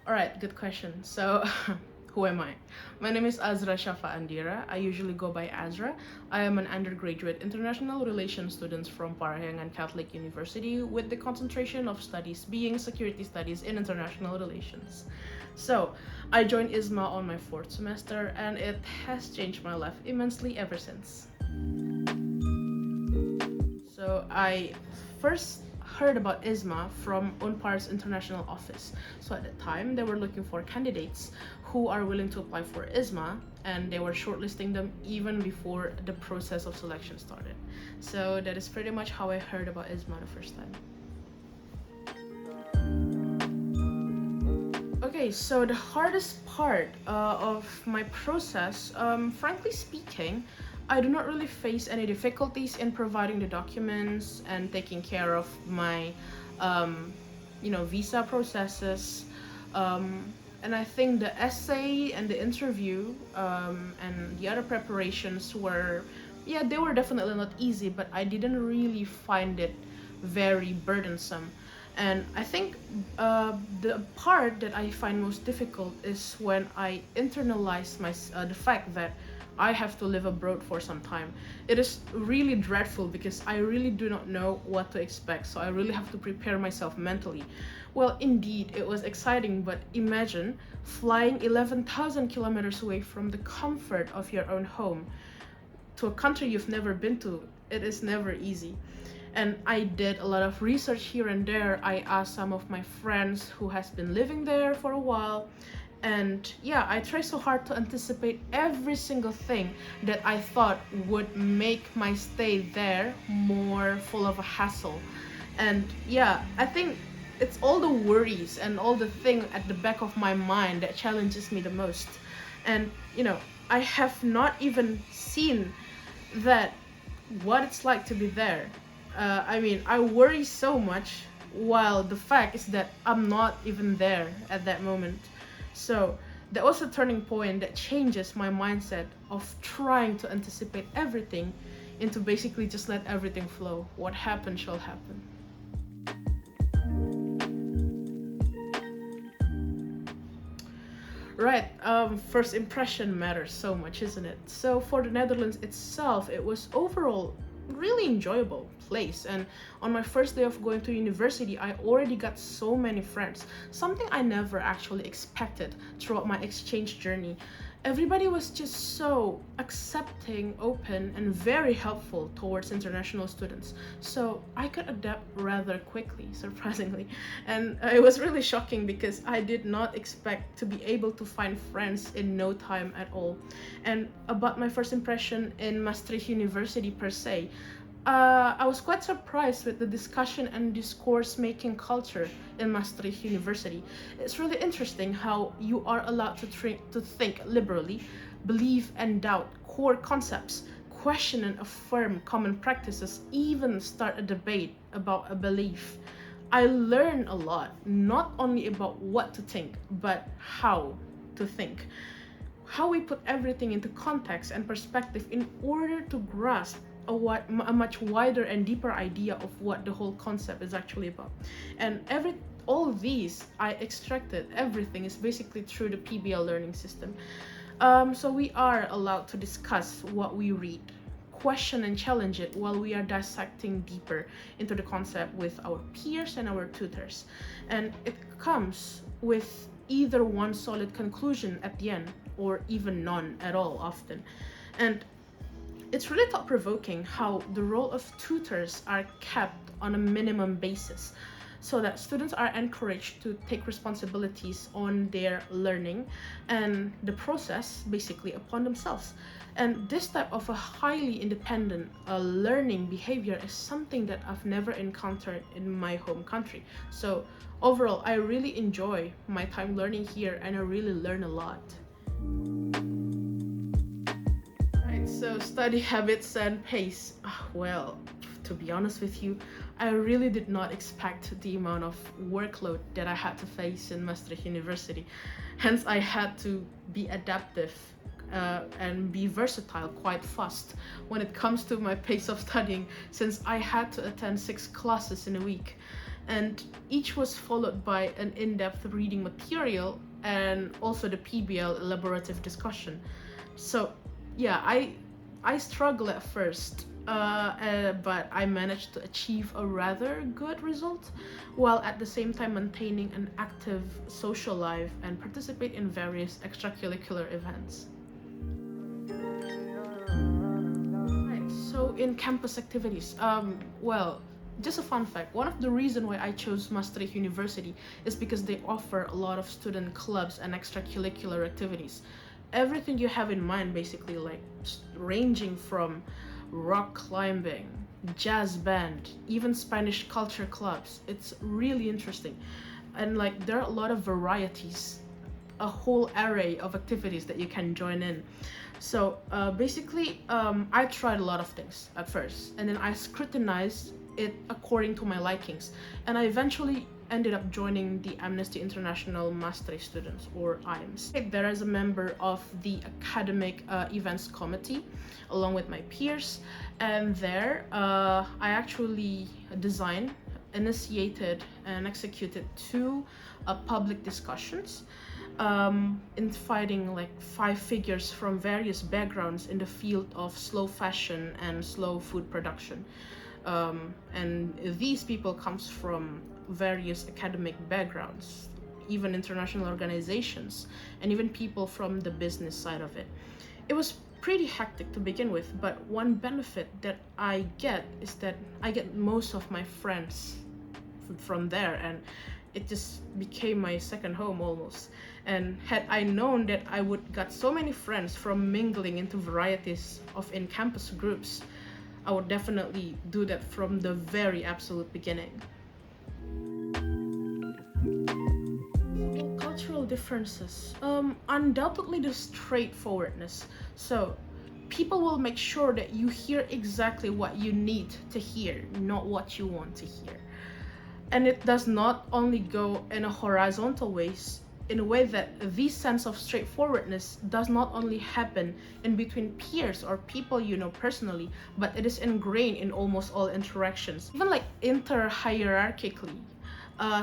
All right, good question. So, who am I? My name is Adzraa Shafa Andira. I usually go by Adzraa. I am an undergraduate international relations student from Parahyangan Catholic University with the concentration of studies being security studies in international relations. So, I joined IISMA on my fourth semester and it has changed my life immensely ever since. So I first heard about IISMA from UNPAR's international office. So at the time, they were looking for candidates who are willing to apply for IISMA, and they were shortlisting them even before the process of selection started. So that is pretty much how I heard about IISMA the first time. Okay, so the hardest part of my process, frankly speaking, I do not really face any difficulties in providing the documents and taking care of my, visa processes. And I think the essay and the interview and the other preparations were, yeah, they were definitely not easy, but I didn't really find it very burdensome. And I think the part that I find most difficult is when I internalize the fact that I have to live abroad for some time. It is really dreadful because I really do not know what to expect, so I really have to prepare myself mentally. Well, indeed, it was exciting, but imagine flying 11,000 kilometers away from the comfort of your own home to a country you've never been to. It is never easy. And I did a lot of research here and there. I asked some of my friends who has been living there for a while. And yeah, I tried so hard to anticipate every single thing that I thought would make my stay there more full of a hassle. And yeah, I think it's all the worries and all the thing at the back of my mind that challenges me the most. And I have not even seen that what it's like to be there. I worry so much, while the fact is that I'm not even there at that moment. So that was a turning point that changes my mindset of trying to anticipate everything into basically just let everything flow. What happens shall happen. Right, first impression matters so much, isn't it? So for the Netherlands itself, it was overall really enjoyable place, and on my first day of going to university I already got so many friends, something I never actually expected throughout my exchange journey. Everybody was just so accepting, open, and very helpful towards international students, so I could adapt rather quickly, surprisingly. And it was really shocking because I did not expect to be able to find friends in no time at all. And about my first impression in Maastricht University per se, I was quite surprised with the discussion and discourse making culture in Maastricht University. It's really interesting how you are allowed to think liberally, believe and doubt core concepts, question and affirm common practices, even start a debate about a belief. I learned a lot, not only about what to think, but how to think. How we put everything into context and perspective in order to grasp a much wider and deeper idea of what the whole concept is actually about. And all these I extracted, everything is basically through the PBL learning system. So we are allowed to discuss what we read, question and challenge it while we are dissecting deeper into the concept with our peers and our tutors. And it comes with either one solid conclusion at the end or even none at all often. And it's really thought-provoking how the role of tutors are kept on a minimum basis, so that students are encouraged to take responsibilities on their learning and the process basically upon themselves. And this type of a highly independent learning behavior is something that I've never encountered in my home country. So overall, I really enjoy my time learning here and I really learn a lot. So study habits and pace. Well, to be honest with you, I really did not expect the amount of workload that I had to face in Maastricht University. Hence, I had to be adaptive and be versatile quite fast when it comes to my pace of studying, since I had to attend 6 classes in a week. and each was followed by an in-depth reading material and also the PBL elaborative discussion. So yeah, I struggled at first, but I managed to achieve a rather good result, while at the same time maintaining an active social life and participate in various extracurricular events. Right, so in campus activities, well, just a fun fact, one of the reasons why I chose Maastricht University is because they offer a lot of student clubs and extracurricular activities. Everything you have in mind, basically, like ranging from rock climbing, jazz band, even Spanish culture clubs. It's really interesting. And like there are a lot of varieties, a whole array of activities that you can join in. So basically, I tried a lot of things at first, and then I scrutinized it according to my likings, and I eventually ended up joining the Amnesty International Maastricht Students, or IIMS. There as a member of the academic events committee, along with my peers, and there I actually designed, initiated, and executed two public discussions, inviting like 5 figures from various backgrounds in the field of slow fashion and slow food production. And these people comes from various academic backgrounds, even international organizations, and even people from the business side of it. It was pretty hectic to begin with, but one benefit that I get is that I get most of my friends from there, and it just became my second home almost. And had I known that I would get so many friends from mingling into varieties of in-campus groups, I would definitely do that from the very absolute beginning. Cultural differences. Undoubtedly the straightforwardness. So people will make sure that you hear exactly what you need to hear, not what you want to hear. And it does not only go in a horizontal ways, in a way that this sense of straightforwardness does not only happen in between peers or people you know personally, but it is ingrained in almost all interactions, even like inter-hierarchically.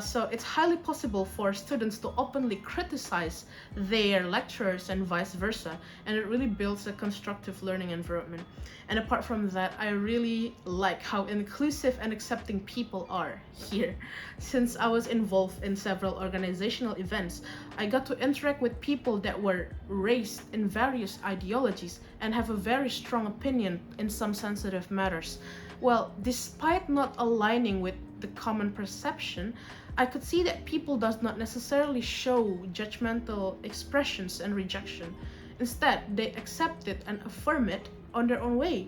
So it's highly possible for students to openly criticize their lecturers and vice versa, and it really builds a constructive learning environment. And apart from that, I really like how inclusive and accepting people are here. Since I was involved in several organizational events, I got to interact with people that were raised in various ideologies and have a very strong opinion in some sensitive matters. Well, despite not aligning with the common perception, I could see that people does not necessarily show judgmental expressions and rejection. Instead, they accept it and affirm it on their own way.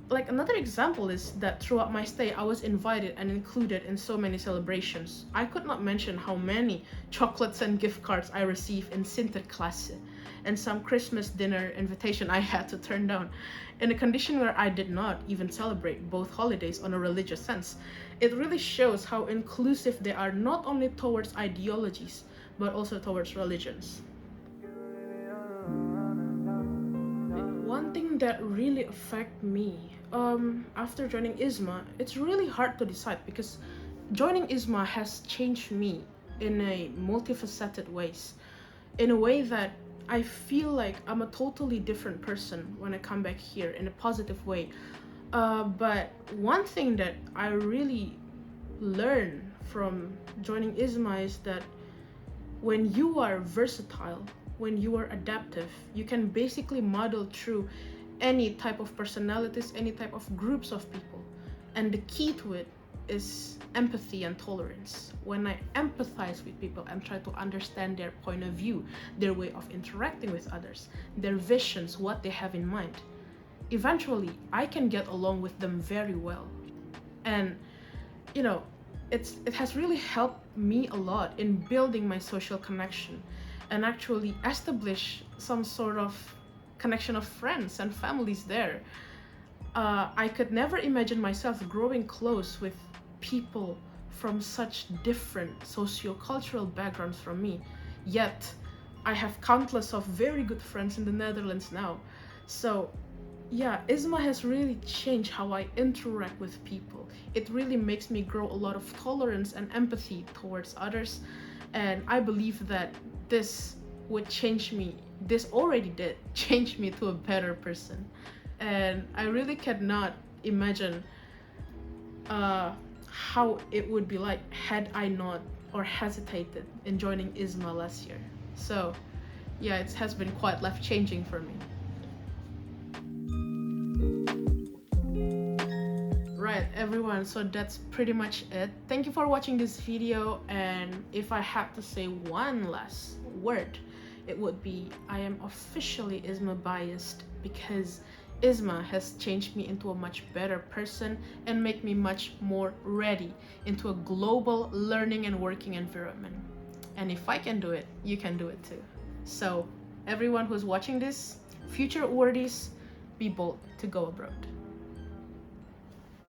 Like another example is that throughout my stay, I was invited and included in so many celebrations. I could not mention how many chocolates and gift cards I received in Sinterklaas, and some Christmas dinner invitation I had to turn down, in a condition where I did not even celebrate both holidays on a religious sense. It really shows how inclusive they are, not only towards ideologies, but also towards religions. One thing that really affected me after joining IISMA, it's really hard to decide because joining IISMA has changed me in a multifaceted ways, in a way that I feel like I'm a totally different person when I come back here in a positive way. But one thing that I really learned from joining IISMA is that when you are versatile, when you are adaptive, you can basically model through any type of personalities, any type of groups of people. And the key to it is empathy and tolerance. When I empathize with people and try to understand their point of view, their way of interacting with others, their visions, what they have in mind, eventually I can get along with them very well. And you know, it has really helped me a lot in building my social connection and actually establish some sort of connection of friends and families there. I could never imagine myself growing close with people from such different socio-cultural backgrounds from me. Yet, I have countless of very good friends in the Netherlands now. So, Yeah, ISMA has really changed how I interact with people. It really makes me grow a lot of tolerance and empathy towards others, and I believe that this would change me. This already did change me to a better person, and I really cannot imagine how it would be like had I not or hesitated in joining ISMA last year. So, yeah, it has been quite life changing for me. Right, everyone, so that's pretty much it. Thank you for watching this video, and if I had to say one last word, it would be I am officially ISMA biased, because ISMA has changed me into a much better person and make me much more ready into a global learning and working environment. And if I can do it, you can do it too. So everyone who's watching this, future awardees, be bold to go abroad.